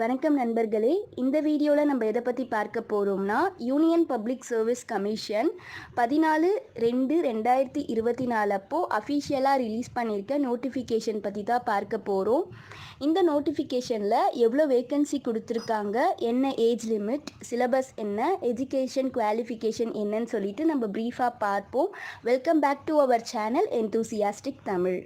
வணக்கம் நண்பர்களே. இந்த வீடியோவில் நம்ம எதை பற்றி பார்க்க போகிறோம்னா, யூனியன் பப்ளிக் சர்வீஸ் கமிஷன் 14/2/2024 அப்போ அஃபிஷியலாக ரிலீஸ் பண்ணியிருக்க நோட்டிஃபிகேஷன் பற்றி தான் பார்க்க போகிறோம். இந்த நோட்டிஃபிகேஷனில் எவ்வளோ வேக்கன்சி கொடுத்துருக்காங்க, என்ன ஏஜ் லிமிட், சிலபஸ் என்ன, எஜுகேஷன் குவாலிஃபிகேஷன் என்னன்னு சொல்லிட்டு நம்ம ப்ரீஃபாக பார்ப்போம். Welcome back to our channel enthusiastic Tamil.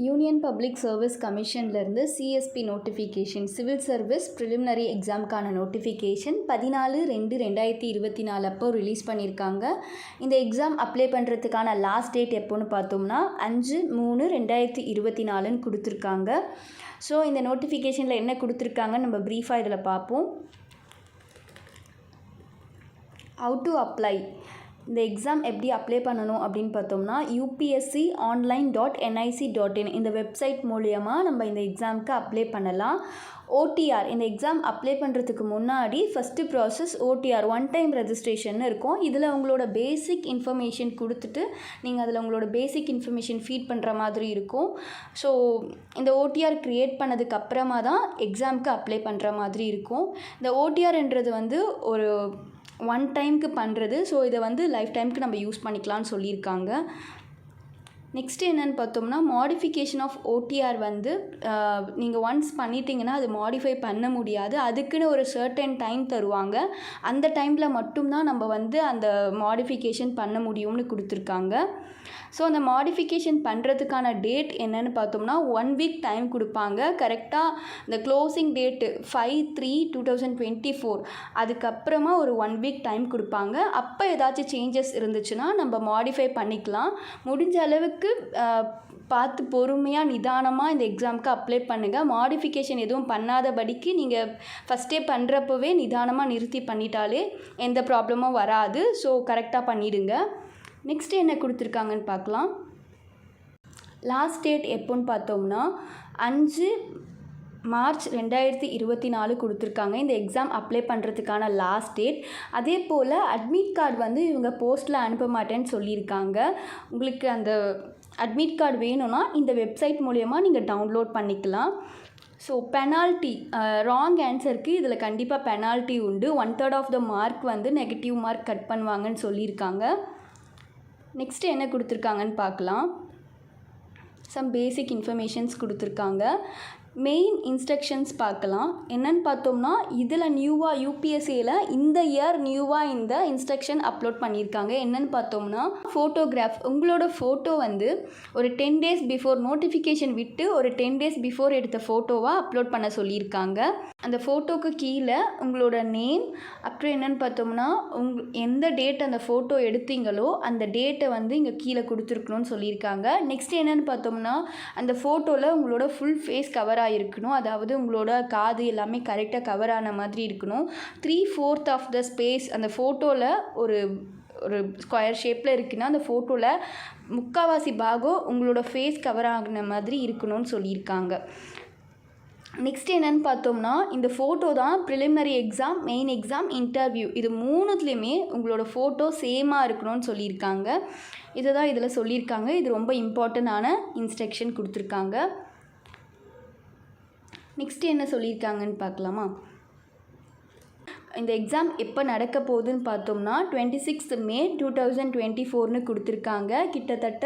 Union public service கமிஷன்லேருந்து CSP notification, civil service preliminary எக்ஸாமுக்கான நோட்டிஃபிகேஷன் 14/2/2024 அப்போ ரிலீஸ் பண்ணியிருக்காங்க. இந்த எக்ஸாம் அப்ளை பண்ணுறதுக்கான லாஸ்ட் டேட் எப்போன்னு பார்த்தோம்னா 5/3/2024 கொடுத்துருக்காங்க. ஸோ இந்த நோட்டிஃபிகேஷனில் என்ன கொடுத்துருக்காங்கன்னு நம்ம ப்ரீஃபாக இதில் பார்ப்போம். ஹவு டு அப்ளை, இந்த எக்ஸாம் எப்படி அப்ளை பண்ணணும் அப்படின்னு பார்த்தோம்னா upsconline.nic.in இந்த வெப்சைட் மூலியமாக நம்ம இந்த எக்ஸாமுக்கு அப்ளை பண்ணலாம். ஓடிஆர், இந்த எக்ஸாம் அப்ளை பண்ணுறதுக்கு முன்னாடி first process OTR, one time registration இருக்கும். இதில் உங்களோட பேசிக் இன்ஃபர்மேஷன் கொடுத்துட்டு நீங்கள் அதில் உங்களோட பேசிக் இன்ஃபர்மேஷன் ஃபீட் பண்ணுற மாதிரி இருக்கும். ஸோ இந்த ஓடிஆர் க்ரியேட் பண்ணதுக்கு அப்புறமா தான் எக்ஸாமுக்கு அப்ளை பண்ணுற மாதிரி இருக்கும். இந்த ஓடிஆர்ன்றது வந்து ஒரு ஒன் டைமுக்கு பண்ணுறது. ஸோ இதை வந்து லைஃப் டைமுக்கு நம்ம யூஸ் பண்ணிக்கலாம்னு சொல்லியிருக்காங்க. நெக்ஸ்ட்டு என்னென்னு பார்த்தோம்னா, மாடிஃபிகேஷன் ஆஃப் ஓடிஆர் வந்து நீங்கள் ஒன்ஸ் பண்ணிட்டீங்கன்னா அது மாடிஃபை பண்ண முடியாது. அதுக்குன்னு ஒரு சர்டன் டைம் தருவாங்க. அந்த டைமில் மட்டும்தான் நம்ம வந்து அந்த மாடிஃபிகேஷன் பண்ண முடியும்னு கொடுத்துருக்காங்க. ஸோ அந்த மாடிஃபிகேஷன் பண்ணுறதுக்கான டேட் என்னென்னு பார்த்தோம்னா 1 வீக் டைம் கொடுப்பாங்க. கரெக்டாக இந்த க்ளோசிங் டேட்டு 5/3/2024 அதுக்கப்புறமா ஒரு 1 வீக் டைம் கொடுப்பாங்க. அப்போ ஏதாச்சும் சேஞ்சஸ் இருந்துச்சுன்னா நம்ம மாடிஃபை பண்ணிக்கலாம். முடிஞ்ச அளவுக்கு பார்த்து பொறுமையாக நிதானமாக இந்த எக்ஸாமுக்கு அப்ளை பண்ணுங்கள். மாடிஃபிகேஷன் எதுவும் பண்ணாதபடிக்கு நீங்கள் ஃபஸ்ட்டே பண்ணுறப்பவே நிதானமாக நிறுத்தி பண்ணிட்டாலே எந்த ப்ராப்ளமும் வராது. ஸோ கரெக்டாக பண்ணிவிடுங்க. நெக்ஸ்ட்டு என்ன கொடுத்துருக்காங்கன்னு பார்க்கலாம். லாஸ்ட் டேட் எப்போன்னு பார்த்தோம்னா 5/3/2024 கொடுத்துருக்காங்க. இந்த எக்ஸாம் அப்ளை பண்ணுறதுக்கான லாஸ்ட் டேட். அதே போல் அட்மிட் கார்டு வந்து இவங்க போஸ்ட்டில் அனுப்ப மாட்டேன்னு சொல்லியிருக்காங்க. உங்களுக்கு அந்த அட்மிட் கார்டு வேணும்னா இந்த வெப்சைட் மூலயமா நீங்கள் டவுன்லோட் பண்ணிக்கலாம். ஸோ பெனால்ட்டி, ராங் ஆன்சருக்கு இதில் கண்டிப்பாக பெனால்ட்டி உண்டு. 1/3 ஆஃப் த மார்க் வந்து நெகட்டிவ் மார்க் கட் பண்ணுவாங்கன்னு சொல்லியிருக்காங்க. நெக்ஸ்ட்டு என்ன கொடுத்துருக்காங்கன்னு பார்க்கலாம். சம் பேசிக் இன்ஃபர்மேஷன்ஸ் கொடுத்துருக்காங்க. மெயின் இன்ஸ்ட்ரக்ஷன்ஸ் பார்க்கலாம். என்னென்னு பார்த்தோம்னா, இதில் நியூவாக யூபிஎஸ்சியில் இந்த இயர் நியூவாக இந்த இன்ஸ்ட்ரக்ஷன் அப்லோட் பண்ணியிருக்காங்க. என்னென்னு பார்த்தோம்னா, ஃபோட்டோகிராஃப், உங்களோட ஃபோட்டோ வந்து ஒரு 10 days பிஃபோர், நோட்டிஃபிகேஷன் விட்டு ஒரு 10 days பிஃபோர் எடுத்த ஃபோட்டோவாக அப்லோட் பண்ண சொல்லியிருக்காங்க. அந்த ஃபோட்டோக்கு கீழே உங்களோட நேம், அப்புறம் என்னென்னு பார்த்தோம்னா எந்த டேட் அந்த ஃபோட்டோ எடுத்தீங்களோ அந்த டேட்டை வந்து இங்கே கீழே கொடுத்துருக்கணும்னு சொல்லியிருக்காங்க. நெக்ஸ்ட் என்னென்னு பார்த்தோம்னா, அந்த ஃபோட்டோவில் உங்களோட ஃபுல் ஃபேஸ் கவர் இருக்கணும். அதாவது உங்களோட காது எல்லாமே கரெக்டாக கவர் ஆன மாதிரி இருக்கணும். 3/4 ஆஃப் த ஸ்பேஸ் அந்த ஃபோட்டோவில் ஒரு ஸ்கொயர் ஷேப்பில் இருக்குன்னா அந்த ஃபோட்டோவில் முக்கால்வாசி பாகம் உங்களோட ஃபேஸ் கவர் ஆகின மாதிரி இருக்கணும்னு சொல்லியிருக்காங்க. நெக்ஸ்ட் என்னென்னு பார்த்தோம்னா, இந்த ஃபோட்டோ தான் preliminary exam, main exam, interview இது மூணுத்துலேயுமே உங்களோட ஃபோட்டோ சேமாக இருக்கணும்னு சொல்லியிருக்காங்க. இதை தான் இதில் சொல்லியிருக்காங்க. இது ரொம்ப இம்பார்ட்டண்டான இன்ஸ்ட்ரக்ஷன் கொடுத்துருக்காங்க. நெக்ஸ்ட்டு என்ன சொல்லியிருக்காங்கன்னு பார்க்கலாமா. இந்த எக்ஸாம் எப்போ நடக்க போகுதுன்னு பார்த்தோம்னா 26th May 2024 கொடுத்துருக்காங்க. கிட்டத்தட்ட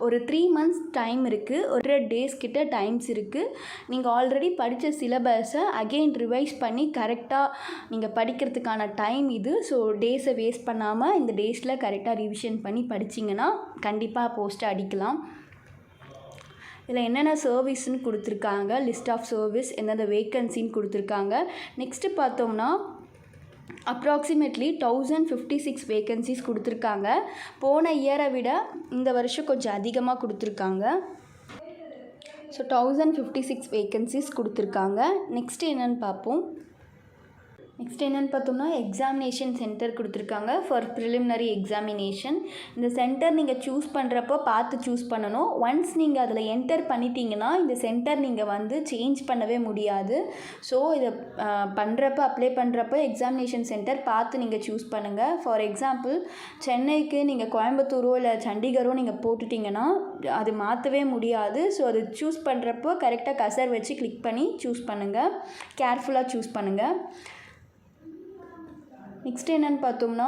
ஒரு 3 months டைம் இருக்குது. ஒரு 100 days கிட்ட டைம்ஸ் இருக்குது. நீங்கள் ஆல்ரெடி படித்த சிலபஸை அகெயின் ரிவைஸ் பண்ணி கரெக்டாக நீங்கள் படிக்கிறதுக்கான டைம் இது. ஸோ டேஸை வேஸ்ட் பண்ணாமல் இந்த டேஸில் கரெக்டாக ரிவிஷன் பண்ணி படிச்சிங்கன்னா கண்டிப்பாக போஸ்ட்டை அடிக்கலாம். இதில் என்னென்ன சர்வீஸ்ன்னு கொடுத்துருக்காங்க, லிஸ்ட் ஆஃப் சர்வீஸ், எந்தெந்த வேக்கன்சின்னு கொடுத்துருக்காங்க. நெக்ஸ்ட்டு பார்த்தோம்னா அப்ராக்சிமேட்லி 1056 வேக்கன்சிஸ் கொடுத்துருக்காங்க. போன இயரை விட இந்த வருஷம் கொஞ்சம் அதிகமாக கொடுத்துருக்காங்க. ஸோ 1056 வேக்கன்சிஸ் கொடுத்துருக்காங்க. நெக்ஸ்ட்டு என்னென்னு பார்ப்போம். நெக்ஸ்ட் என்னென்னு பார்த்தோம்னா எக்ஸாமினேஷன் சென்டர் கொடுத்துருக்காங்க ஃபார் ப்ரிலிமினரி எக்ஸாமினேஷன். இந்த சென்டர் நீங்கள் சூஸ் பண்ணுறப்போ பார்த்து சூஸ் பண்ணணும். ஒன்ஸ் நீங்கள் அதில் என்டர் பண்ணிட்டீங்கன்னா இந்த சென்டர் நீங்கள் வந்து சேஞ்ச் பண்ணவே முடியாது. ஸோ இதை அப்ளை பண்ணுறப்போ எக்ஸாமினேஷன் சென்டர் பார்த்து நீங்கள் சூஸ் பண்ணுங்கள். ஃபார் எக்ஸாம்பிள் சென்னைக்கு நீங்கள் கோயம்புத்தூரோ இல்லை சண்டிகரோ நீங்கள் போட்டுட்டிங்கன்னா அது மாற்றவே முடியாது. ஸோ அது சூஸ் பண்ணுறப்போ கரெக்டாக கர்சர் வச்சு கிளிக் பண்ணி சூஸ் பண்ணுங்கள். கேர்ஃபுல்லாக சூஸ் பண்ணுங்கள். நெக்ஸ்ட் என்னென்னு பார்த்தோம்னா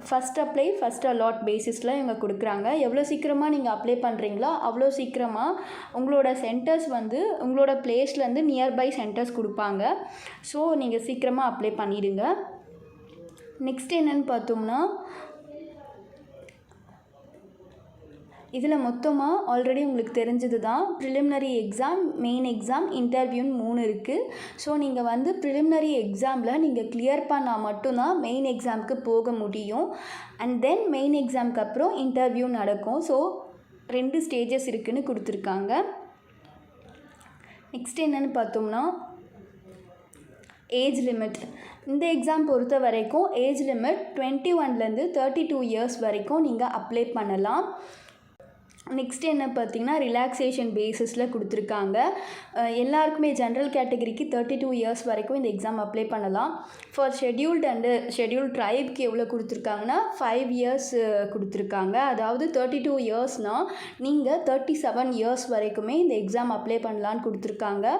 ஃபஸ்ட் அப்ளை ஃபஸ்ட் அலாட் பேசிஸில் இவங்க கொடுக்குறாங்க. எவ்வளோ சீக்கிரமாக நீங்கள் அப்ளை பண்ணுறீங்களோ அவ்வளோ சீக்கிரமாக உங்களோட சென்டர்ஸ் வந்து உங்களோட பிளேஸ்லேருந்து நியர்பை சென்டர்ஸ் கொடுப்பாங்க. ஸோ நீங்கள் சீக்கிரமாக அப்ளை பண்ணிவிடுங்க. நெக்ஸ்ட் என்னென்னு பார்த்தோம்னா இதில் மொத்தமாக ஆல்ரெடி உங்களுக்கு தெரிஞ்சது தான் ப்ரிலிமினரி எக்ஸாம், மெயின் எக்ஸாம், இன்டர்வியூன்னு 3 இருக்குது. ஸோ நீங்கள் வந்து ப்ரிலிமினரி எக்ஸாமில் நீங்கள் கிளியர் பண்ணால் மட்டும்தான் மெயின் எக்ஸாமுக்கு போக முடியும். அண்ட் தென் மெயின் எக்ஸாமுக்கு அப்புறம் இன்டர்வியூ நடக்கும். ஸோ 2 ஸ்டேஜஸ் இருக்குதுன்னு கொடுத்துருக்காங்க. நெக்ஸ்ட் என்னென்னு பார்த்தோம்னா ஏஜ் லிமிட். இந்த எக்ஸாம் பொறுத்த வரைக்கும் ஏஜ் லிமிட் 21லேருந்து 32 இயர்ஸ் வரைக்கும் நீங்கள் அப்ளை பண்ணலாம். நெக்ஸ்ட் என்ன பார்த்திங்கன்னா ரிலாக்ஸேஷன் பேசிஸில் கொடுத்துருக்காங்க. எல்லாருக்குமே ஜென்ரல் கேட்டகரிக்கு 32 இயர்ஸ் வரைக்கும் இந்த எக்ஸாம் அப்ளை பண்ணலாம். ஃபார் ஷெட்யூல்டு அண்டு ஷெட்யூல்டு ட்ரைப்க்கு எவ்வளோ கொடுத்துருக்காங்கன்னா 5 இயர்ஸ் கொடுத்துருக்காங்க. அதாவது 32 இயர்ஸ்னால் நீங்கள் 37 இயர்ஸ் வரைக்குமே இந்த எக்ஸாம் அப்ளை பண்ணலான்னு கொடுத்துருக்காங்க.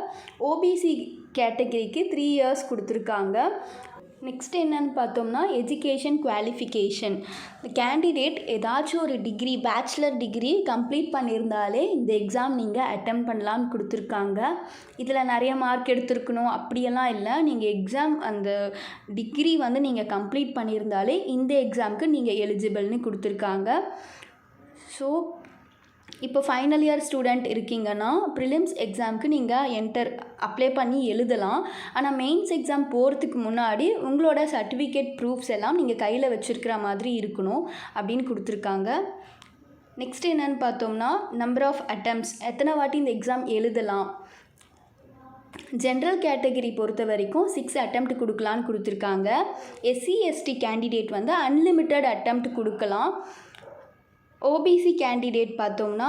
ஓபிசி கேட்டகரிக்கு 3 இயர்ஸ் கொடுத்துருக்காங்க. நெக்ஸ்ட் என்னன்னு பார்த்தோம்னா எஜுகேஷன் குவாலிஃபிகேஷன். கேண்டிடேட் ஏதாச்சும் ஒரு டிகிரி, பேச்சுலர் டிகிரி கம்ப்ளீட் பண்ணியிருந்தாலே இந்த எக்ஸாம் நீங்கள் அட்டெம்ப்ட் பண்ணலான்னு கொடுத்துருக்காங்க. இதில் நிறைய மார்க் எடுத்துருக்கணும் அப்படியெல்லாம் இல்லை. நீங்கள் எக்ஸாம் அந்த டிகிரி வந்து நீங்கள் கம்ப்ளீட் பண்ணியிருந்தாலே இந்த எக்ஸாமுக்கு நீங்கள் எலிஜிபிள்னு கொடுத்துருக்காங்க. ஸோ இப்போ ஃபைனல் இயர் ஸ்டூடெண்ட் இருக்கீங்கன்னா ப்ரிலிம்ஸ் எக்ஸாமுக்கு நீங்கள் அப்ளை பண்ணி எழுதலாம். ஆனால் மெயின்ஸ் எக்ஸாம் போகிறதுக்கு முன்னாடி உங்களோட சர்டிஃபிகேட் ப்ரூஃப்ஸ் எல்லாம் நீங்கள் கையில் வச்சுருக்கிற மாதிரி இருக்கணும் அப்படின்னு கொடுத்துருக்காங்க. நெக்ஸ்ட் என்னென்னு பார்த்தோம்னா நம்பர் ஆஃப் அட்டெம்ப்ட்ஸ், எத்தனை வாட்டி இந்த எக்ஸாம் எழுதலாம். ஜென்ரல் கேட்டகரி பொறுத்த வரைக்கும் 6 அட்டெம்ப்ட் கொடுக்கலான்னு கொடுத்துருக்காங்க. எஸ்சி எஸ்டி கேண்டிடேட் வந்து அன்லிமிட்டட் அட்டெம்ப்ட் கொடுக்கலாம். ஓபிசி கேண்டிடேட் பார்த்தோம்னா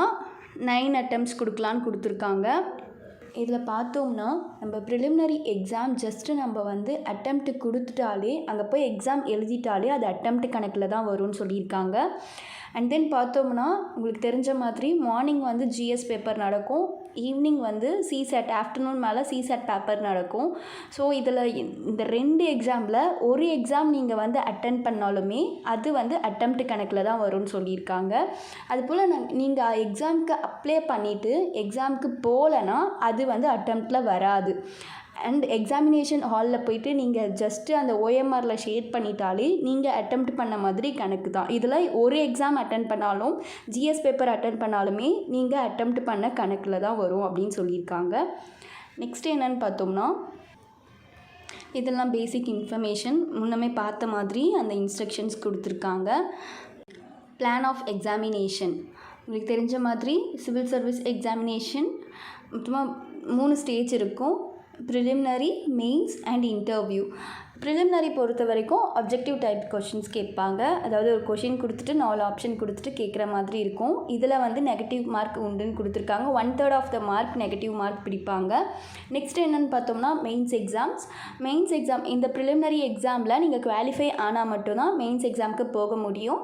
9 அட்டெம்ப்ட்ஸ் கொடுக்கலான்னு கொடுத்துருக்காங்க. இதில் பார்த்தோம்னா நம்ம ப்ரிலிமினரி எக்ஸாம் ஜஸ்ட்டு நம்ம வந்து அட்டெம்ப்ட் கொடுத்துட்டாலே அங்கே போய் எக்ஸாம் எழுதிட்டாலே அது அட்டெம்ப்ட் கணக்கில் தான் வரும்னு சொல்லியிருக்காங்க. அண்ட் தென் பார்த்தோம்னா உங்களுக்கு தெரிஞ்ச மாதிரி மார்னிங் வந்து ஜிஎஸ் பேப்பர் நடக்கும், ஈவினிங் வந்து சிசேட், ஆஃப்டர்நூன் மேலே சிசேட் பேப்பர் நடக்கும். ஸோ இதில் இந்த 2 எக்ஸாமில் ஒரு எக்ஸாம் நீங்கள் வந்து அட்டென்ட் பண்ணாலுமே அது வந்து அட்டெம்ப்ட் கணக்கில் தான் வரும்னு சொல்லியிருக்காங்க. அதுபோல் நீங்கள் எக்ஸாமுக்கு அப்ளை பண்ணிவிட்டு எக்ஸாமுக்கு போகலன்னா அது வந்து அட்டெம்ப்டில் வராது. அண்ட் எக்ஸாமினேஷன் ஹாலில் போய்ட்டு நீங்கள் ஜஸ்ட்டு அந்த ஓஎம்ஆரில் ஷேர் பண்ணிட்டாலே நீங்கள் அட்டெம்ப்ட் பண்ண மாதிரி கணக்கு தான். இதில் ஒரு எக்ஸாம் அட்டென்ட் பண்ணாலும் ஜிஎஸ் பேப்பர் அட்டென்ட் பண்ணாலுமே நீங்கள் அட்டெம்ப்ட் பண்ண கணக்கில் தான் வரும் அப்படின்னு சொல்லியிருக்காங்க. நெக்ஸ்ட் என்னென்னு பார்த்தோம்னா இதெல்லாம் பேசிக் இன்ஃபர்மேஷன் முன்னமே பார்த்த மாதிரி அந்த இன்ஸ்ட்ரக்ஷன்ஸ் கொடுத்துருக்காங்க. பிளான் ஆஃப் எக்ஸாமினேஷன் உங்களுக்கு தெரிஞ்ச மாதிரி சிவில் சர்வீஸ் எக்ஸாமினேஷன் மொத்தமாக 3 ஸ்டேஜ் இருக்கும். Preliminary, mains and interview. Preliminary பொறுத்த வரைக்கும் அப்ஜெக்டிவ் டைப் கொஷின்ஸ் கேட்பாங்க. அதாவது ஒரு கொஷின் கொடுத்துட்டு 4 ஆப்ஷன் கொடுத்துட்டு கேட்குற மாதிரி இருக்கும். இதில் வந்து நெகட்டிவ் மார்க் உண்டுன்னு கொடுத்துருக்காங்க. 1/3 of the mark negative mark பிடிப்பாங்க. நெக்ஸ்ட் என்னென்னு பார்த்தோம்னா மெயின்ஸ் எக்ஸாம்ஸ். மெயின்ஸ் எக்ஸாம் இந்த ப்ரிலிமினரி எக்ஸாமில் நீங்கள் குவாலிஃபை ஆனால் மட்டும்தான் மெயின்ஸ் எக்ஸாமுக்கு போக முடியும்.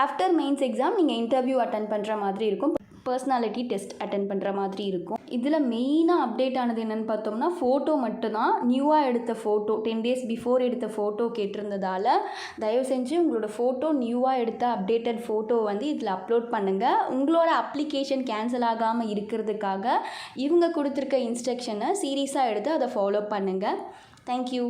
ஆஃப்டர் மெயின்ஸ் எக்ஸாம் நீங்கள் இன்டர்வியூ அட்டென்ட் பண்ணுற மாதிரி இருக்கும், பர்சனாலிட்டி டெஸ்ட் அட்டென்ட் பண்ணுற மாதிரி இருக்கும். இதில் மெயினாக அப்டேட் ஆனது என்னென்னு பார்த்தோம்னா ஃபோட்டோ மட்டும்தான். நியூவாக எடுத்த ஃபோட்டோ 10 days பிஃபோர் எடுத்த ஃபோட்டோ கேட்டிருந்ததால் தயவு செஞ்சு உங்களோட ஃபோட்டோ நியூவாக எடுத்த அப்டேட்டட் ஃபோட்டோ வந்து இதில் அப்லோட் பண்ணுங்கள். உங்களோட அப்ளிகேஷன் கேன்சல் ஆகாமல் இருக்கிறதுக்காக இவங்க கொடுத்துருக்க இன்ஸ்ட்ரக்ஷனை சீரியஸாக எடுத்து அதை ஃபாலோ பண்ணுங்கள். தேங்க்யூ.